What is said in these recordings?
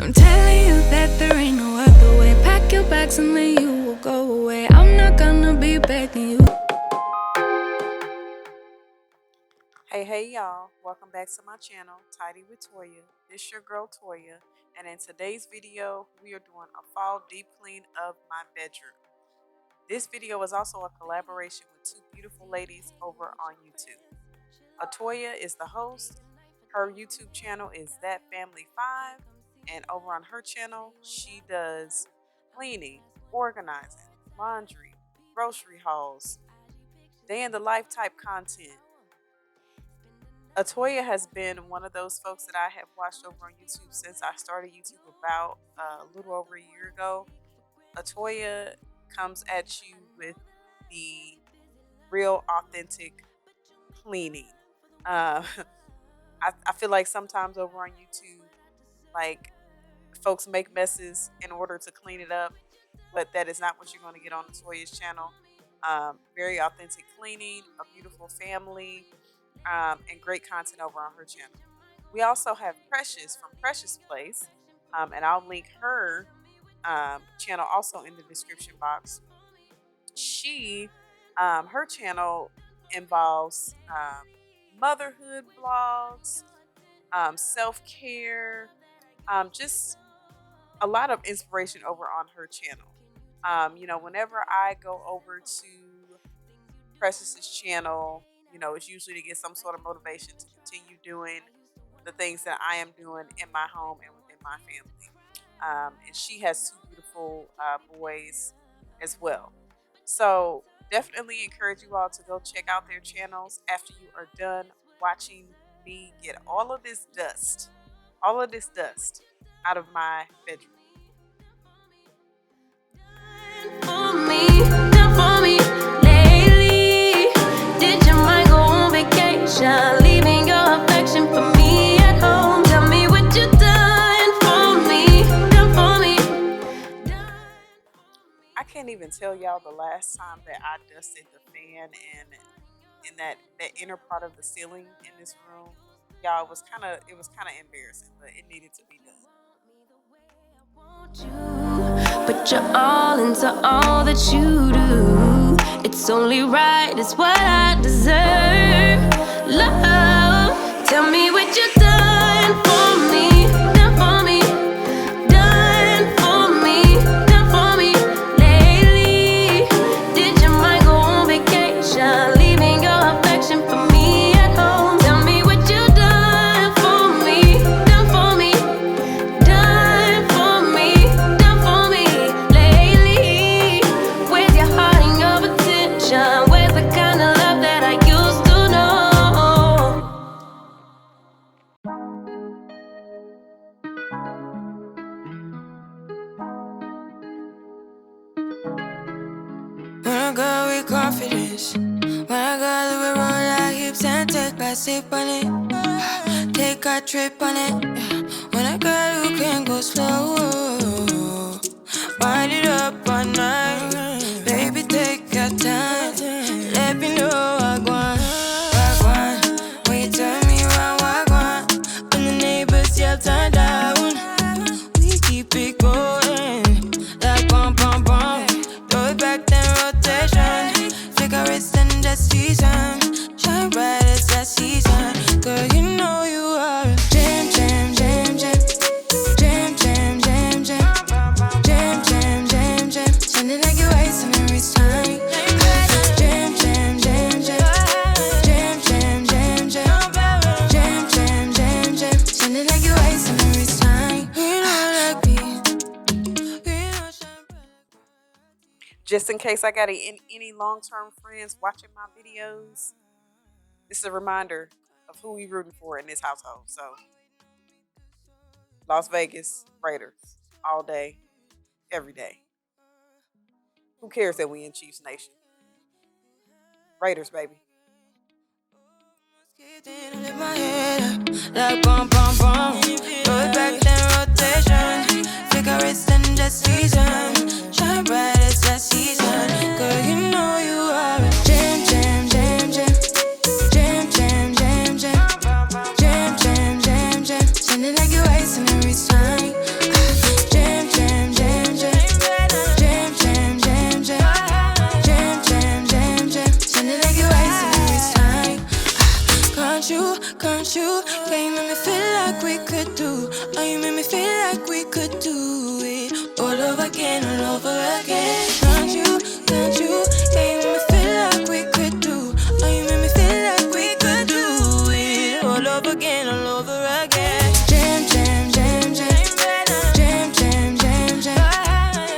I'm telling you that there ain't no other way. Pack your bags and then you will go away. I'm not gonna be begging you. Hey y'all, welcome back to my channel, Tidywittoya. This your girl Toya, and in today's video we are doing a fall deep clean of my bedroom. This video is also a collaboration with two beautiful ladies over on YouTube. Atoya is the host. Her YouTube channel is That Family 5, and over on her channel she does cleaning, organizing, laundry, grocery hauls, day in the life type content. Atoya has been one of those folks that I have watched over on YouTube since I started YouTube about a little over a year ago. Atoya comes at you with the real authentic cleaning. I feel like sometimes over on YouTube, like, folks make messes in order to clean it up, but that is not what you're going to get on Atoya's channel. Very authentic cleaning, a beautiful family, and great content over on her channel. We also have Precious from Precious Place, and I'll link her channel also in the description box. Her channel involves motherhood vlogs, self-care, just a lot of inspiration over on her channel. Whenever I go over to Precious's channel, it's usually to get some sort of motivation to continue doing the things that I am doing in my home and within my family. And she has two beautiful boys as well. So definitely encourage you all to go check out their channels after you are done watching me get all of this dust out of my bedroom. Leaving your affection for me at home. Tell me what you done for me, I can't even tell y'all the last time that I dusted the fan and in that inner part of the ceiling in this room. Y'all, it was kind of embarrassing, but it needed to be done. But you're all into all that you do. It's only right, it's what I deserve. Love, tell me what you done for me, done for me, done for me, done for me lately. Did your mind go on vacation, leaving your affection for me at home? Tell me what you done for me, done for me, done for me, done for me lately. Where's your heart and your attention? Where's the kind of love that I used to know? When I go with confidence, when I go with roll our hips and take a sip on it, take a trip on it. When I go, you can go slow, wind it up all night. Baby, take your time, let me know what I want. When you turn me around, what I want. When the neighbors yell turn down, we keep it going like bum bum bum. Throw it back then rotation, cigarettes and the season, shine bright as that season. Girl, you know you are a jam jam jam jam, jam jam jam jam, jam jam jam jam. Sounding like you're wasting every time. Jam jam jam jam, jam jam jam jam, jam jam jam jam. Sounding like you're wasting every time. You know like me. Just in case I got any long-term friends watching my videos, this is a reminder of who we rooting for in this household. So, Las Vegas Raiders all day, every day. Who cares that we in Chiefs Nation? Raiders, baby. Like bum bum bum, throw it back then rotation, cigarettes and the season, shine bright as that season. Girl, you know you are a jam jam jam jam, jam jam jam jam, jam jam jam jam. Sounding like you're wasting every time. like we could do it all over again, all over again. Don't you, yeah, you make me feel like we could do. Oh, you make me feel like we could do it all over again, all over again. Jam, jam, jam, jam. Jam, jam, jam, jam.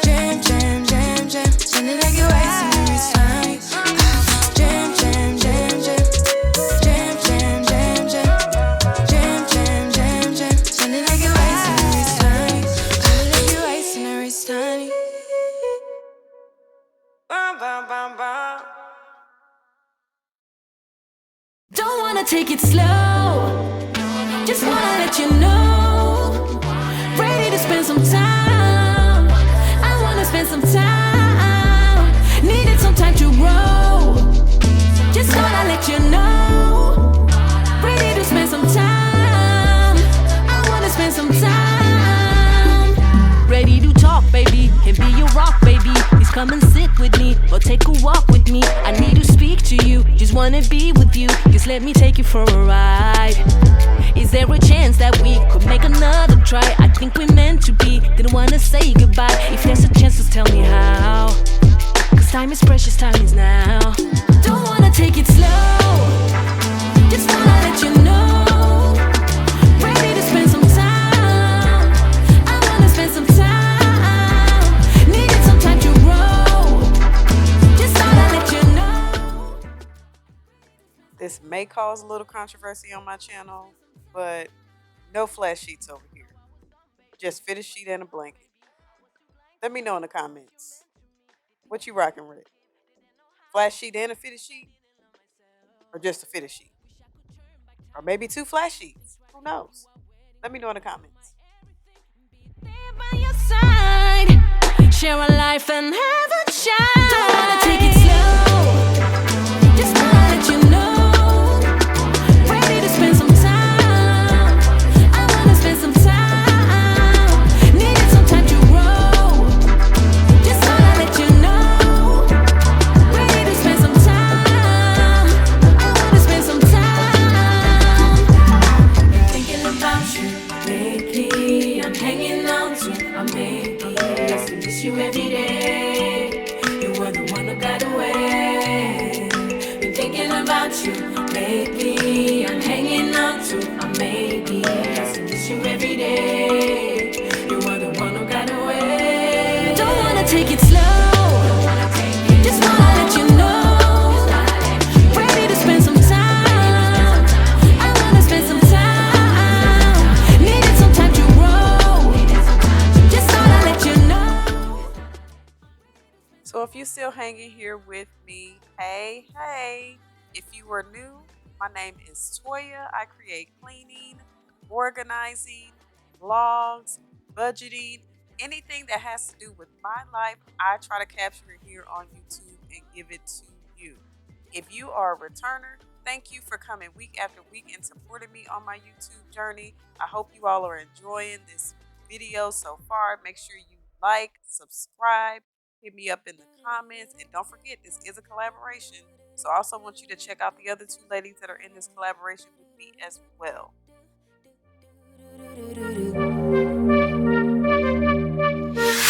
Jam, jam, jam, jam. Sounding like you're wasting every time. Jam, jam, jam, jam. Jam, jam, jam, jam. Jam, jam, jam, jam. Sounding like you're wasting every time. Sounding like you're wasting every time. Bum, bum, bum, bum. Don't wanna take it slow, just wanna let you know. Ready to spend some time, I wanna spend some time. Needed some time to grow, just wanna let you know. Ready to spend some time, I wanna spend some time. Ready to talk, baby, can be your rock, baby. Please come and sit with me, or take a walk with me. I need to speak to you, just wanna be with you. Just let me take you for a ride. Is there a chance that we could make another try? I think we're meant to be, didn't wanna say goodbye. If there's a chance, just tell me how. Cause time is precious, time is now. Don't wanna take it slow, just wanna let you know. Ready to spend some time, I wanna spend some time. Needed some time to grow, just wanna let you know. This may cause a little controversy on my channel, but no flash sheets over here. Just fit a sheet and a blanket. Let me know in the comments. What you rocking with? Flash sheet and a fitted sheet? Or just a fitted sheet? Or maybe 2 flash sheets? Who knows? Let me know in the comments. There by your side, share a life and have a child. Don't wanna take it slow, just wanna let you know. Ready to spend some time, I wanna spend some time. Needed some time to grow, just wanna let you know. Ready to spend some time, I wanna spend some time. Thinking about you lately, I'm hanging on to, I'm maybe just to miss you every day. You were the one who got away. Been thinking about you lately, I'm hanging on to, I'm maybe just to miss you every day. You were the one who got away. Don't wanna take it slow, just wanna let you know. Ready to spend some time, I wanna spend some time. Needed some time to grow, just wanna let you know. So if you still hanging here with me, hey. If you are new, my name is Toya. I create cleaning, organizing, vlogs, budgeting, anything that has to do with my life, I try to capture it here on YouTube and give it to you. If you are a returner, thank you for coming week after week and supporting me on my YouTube journey. I hope you all are enjoying this video so far. Make sure you like, subscribe, hit me up in the comments, and don't forget, this is a collaboration. So I also want you to check out the other 2 ladies that are in this collaboration with me as well.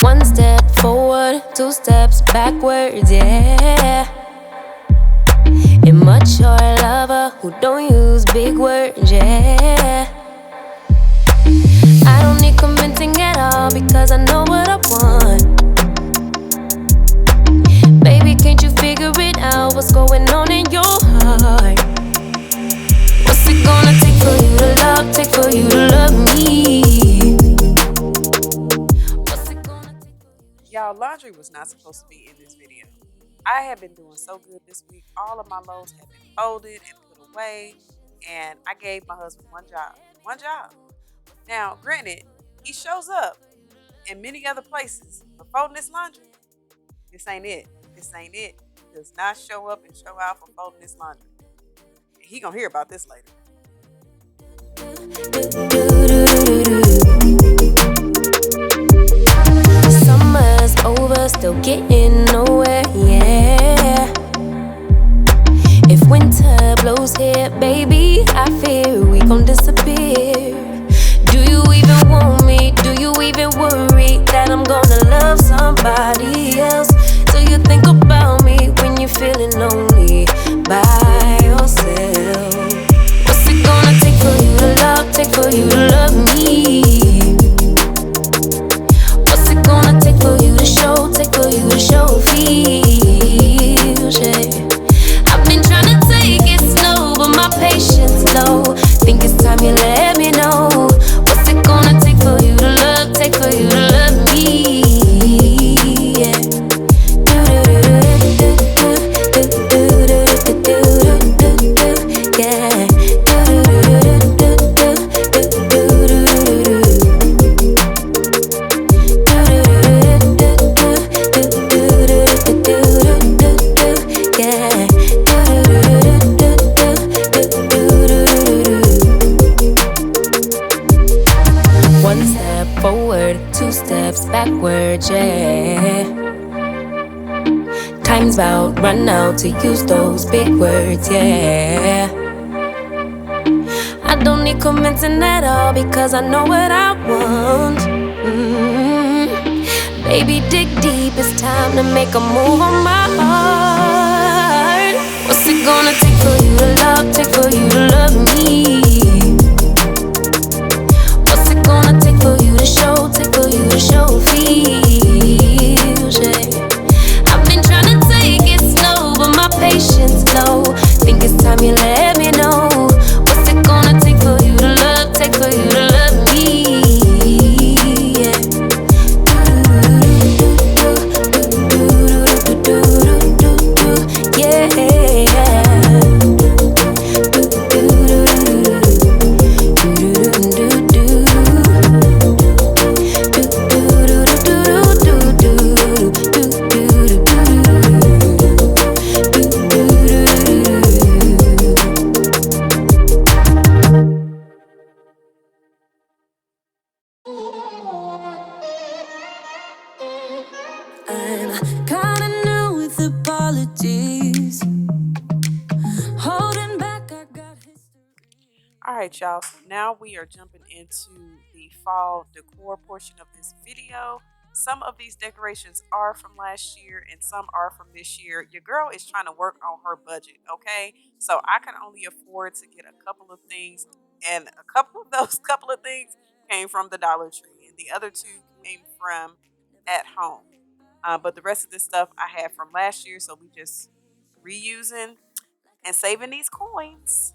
One step forward, 2 steps backwards, yeah. Immature lover who don't use big words, yeah. I don't need commenting at all because I know what I want. Baby, can't you figure it out? What's going on in your heart? What's it gonna take for you to love? Take for you to love me? What's it gonna take for you? Y'all, laundry was not supposed to be in this video. I have been doing so good this week. All of my loads have been folded and put away, and I gave my husband one job. Now, granted, he shows up in many other places, but folding this laundry, this ain't it. He does not show up and show out for folding this laundry. He gonna hear about this later. Summer's over, still getting nowhere, yeah. If winter blows here, baby, I fear we gon' disappear. Do you even want me? Do you forward, 2 steps backwards, yeah. Time's about run out to use those big words, yeah. I don't need convincing at all because I know what I want. Baby, dig deep, it's time to make a move on my heart. What's it gonna take for you to love, take for you to love me? What's it gonna take for you to show, take for you to show feels, yeah. I've been trying to take it slow, but my patience low. Think it's time you let me know. What's it gonna take for you to love, take for you to love me? Yeah. I'm kinda new with apologies. Holding back, I got history. All right, y'all. So now we are jumping into the fall decor portion of this video. Some of these decorations are from last year and some are from this year. Your girl is trying to work on her budget, okay? So I can only afford to get a couple of things, and a couple of those couple of things came from the Dollar Tree, and the other 2 came from At Home. But the rest of this stuff I had from last year, so we just reusing and saving these coins.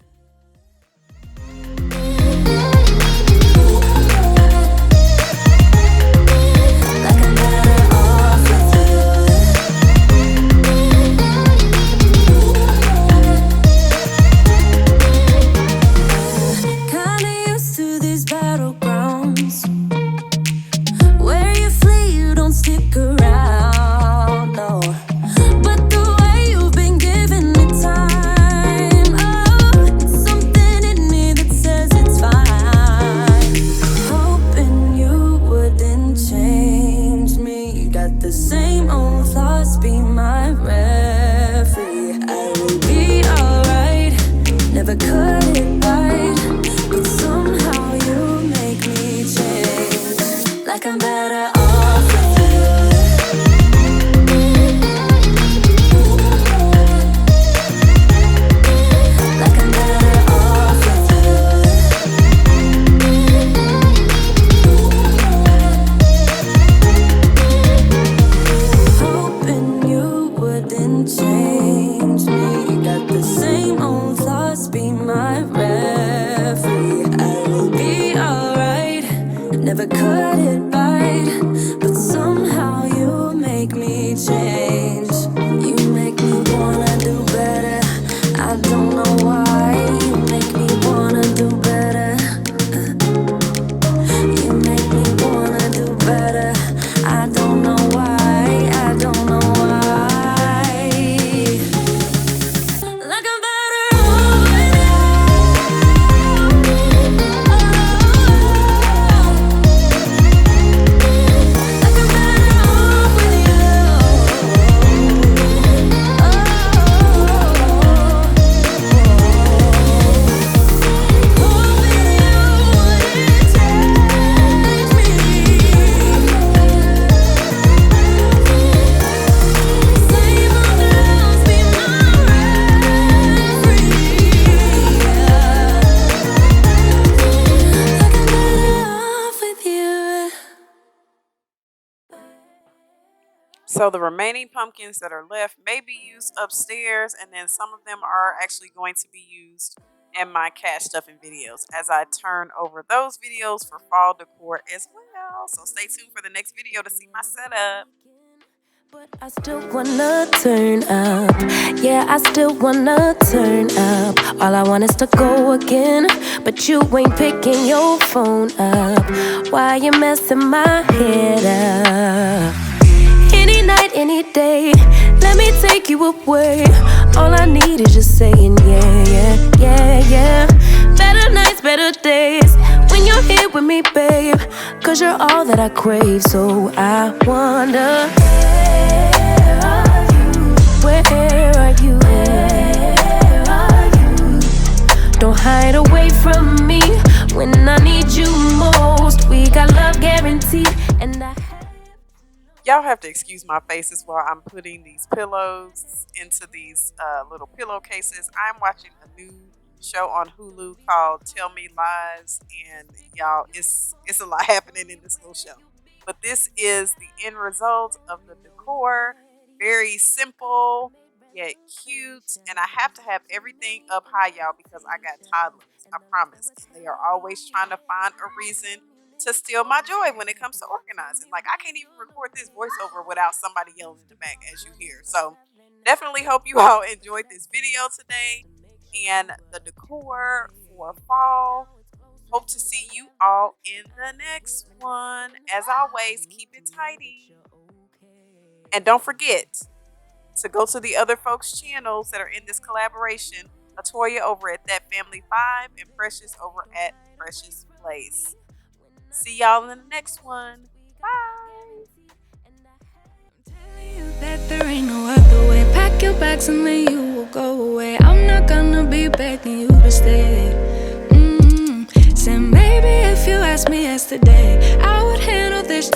Kinda used to these battlegrounds where you flee, you don't stick around, no. But the way you've been giving me time, oh, it's something in me that says it's fine. Hoping you wouldn't change me. You got the same old thoughts, be my referee. I will be alright, never cut it right, but somehow you make me change. Like I'm better off with you. Like I'm better off with you. Hoping you wouldn't change me. You got the same old thoughts, be my referee. I will be alright, never cut it right, but somehow you make me change. You make me wanna do better, I don't know why. You make me wanna do better. You make me wanna do better, I don't know why, I don't know why. Like I'm better off with you. Like I'm better off with you. Hoping you wouldn't change me. Same old loves, be my referee. Like I'm better off with you. So the remaining pumpkins that are left may be used upstairs, and then some of them are actually going to be used in my cash stuffing videos as I turn over those videos for fall decor as well. So stay tuned for the next video to see my setup. But I still wanna turn up. Yeah, I still wanna turn up. All I want is to go again, but you ain't picking your phone up. Why you messing my head up? Any night, any day, let me take you away. All I need is just saying yeah, yeah, yeah, yeah. Better nights promise better days when you're here with me, babe. Cause you're all that I crave. So I wonder, where are you? Where are you? Don't hide away from me when I need you most. We got love guaranteed, and y'all have to excuse my faces while I'm putting these pillows into these little pillowcases. I'm watching a new show on Hulu called Tell Me Lies, and y'all, it's a lot happening in this little show. But this is the end result of the decor. Very simple, yet cute. And I have to have everything up high, y'all, because I got toddlers, I promise. They are always trying to find a reason to steal my joy when it comes to organizing. Like, I can't even record this voiceover without somebody yelling in the back, as you hear. So definitely hope you all enjoyed this video today and the decor for fall. Hope to see you all in the next one. As always, keep it tidy. And don't forget to go to the other folks' channels that are in this collaboration. Atoya over at That Family 5 and Precious over at Precious Place. See y'all in the next one. Bye. I'm telling you that there ain't no other way. Pack your bags and then you will go away. I'm not gonna be begging you to stay. Said maybe if you asked me yesterday, I would handle this